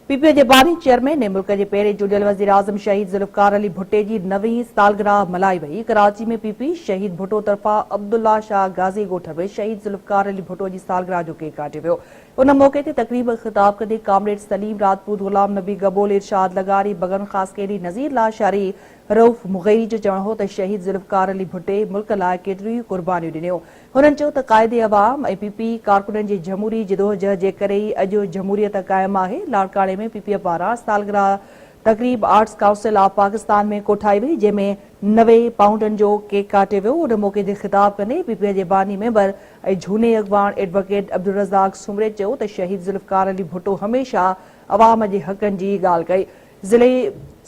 PPA जे बानी chairman ने मुल्क के पहिरें चूंडियल वज़ीर आज़म शहीद ज़ुल्फ़िकार अली भुट्टे की 9वीं सालगिरह मल्हाई वई। कराची में पीपी शहीद भुट्टो तरफ़ां अब्दुल्ला शाह गाज़ी ॻोठ में शहीद ज़ुल्फ़िकार अली भुट्टो की सालगिरह जो केक काटियो वियो। उन मौके ते तक़रीब ख़िताब कंदे कामरेड सलीम राजपूत, गुलाम नबी गबोल, इरशाद लगारी, बगन ख़ासकेरी, नज़ीर लाशारी, रऊफ़ मुग़ैरी जो चवणु हो त शहीद ज़ुल्फ़िकार अली भुट्टे मुल्क लाइ केतिरियूं क़ुर्बानियूं ॾिनियूं। हुननि चयो त क़ाइदे अवाम ऐं पीपी कारकुननि जी जमहूरी जिदोजहद जे करे ई अॼु जमहूरियत क़ाइमु आहे। लाड़काणे में पीपीए पारां सालगिरह तक़रीब आर्ट्स काउंसिल ऑफ पाकिस्तान में कोठाई वई, जंहिंमें 90 पाउंडनि जो केक काटियो वियो। उन मौक़े ते ख़िताब कंदे पीपीए जे बानी मेंबर ऐं झूने अॻवान एडवोकेट अब्दुल रज़ाक सुमरे चयो त शहीद ज़ुल्फ़िकार अली भुट्टो हमेशह अवाम जे हक़नि जी ॻाल्हि कई। ज़िले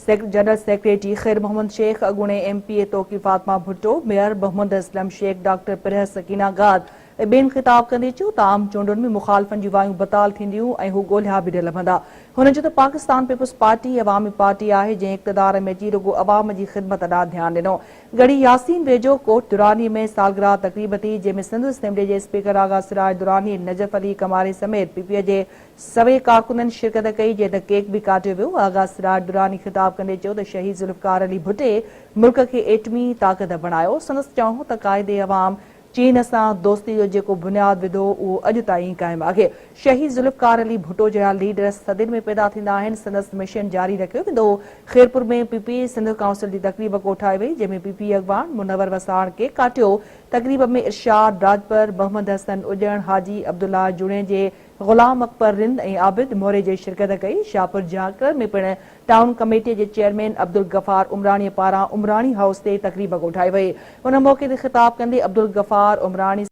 जनरल सेक्रेटरी ख़ैर मोहम्मद शेख, अॻूणे एमपीए तोक़ी फातिमा भुट्टो, मेयर मोहम्मद असलम शेख, डॉक्टर पिरह सकीना गाद ऐं ॿियनि ख़िताब कंदे चयो त आम चूंडुनि में मुख़ालिफ़नि जी वायूं बताल थींदियूं ऐं हू ॻोल्हिया बि न लभंदा। हुननि चयो त पाकिस्तान पीपुल्स पार्टी अवामी पार्टी आहे जंहिं इक़्तिदार में अची रुॻो अवाम जी ख़िदमत ॾांहुं ध्यानु ॾिनो। गढ़ी यासीन वेझो कोट दुरानी में सालगिरह तक़रीब थी, जंहिंमें सिंध असेंबली जे स्पीकर आगा सिराज दुरानी, नजफ अली कमारी समेत पीपीए जे सवे कारकुननि शिरकत कई, जंहिं त केक बि काटियो वियो। आगा सिराज दुरानी ख़िताब कंदे चयो त शहीद ज़ुल्फ़िकार अली भुट्टे मुल्क खे एटमी ताक़त बणायो। संदसि चवणु हो त क़ाइदे अवाम चीन सां दोस्ती जो जेको बुनियाद विधो उहो अॼु ताईं क़ाइमु आहे। शहीद ज़ुल्फ़िकार अली भुट्टो जहिड़ा लीडर सदियुनि में पैदा थींदा आहिनि। संदसि मिशन जारी रखियो वेंदो। ख़ैरपुर में पीपी सिंध काउंसिल जी तक़रीब कोठाई वई, जंहिंमें पीपी अॻवान मुनवर वसाण केक काटियो। तक़रीब में इरशाद राजपर, मोहम्मद हसन उजण, हाजी अब्दुल्ला जुणे जे गुलाम अकबर रिंद ऐं आबिद मोरे जे शिरकत कई। शाहपुर जाकर में पिणु टाउन कमेटीअ जे चेयरमैन अब्दुल गफ़ार उमराणी पारां उमराणी हाउस ते तक़रीब कोठाई वई। उन मौक़े ते ख़िताब कंदे अब्दुल गफ़ार उमराणी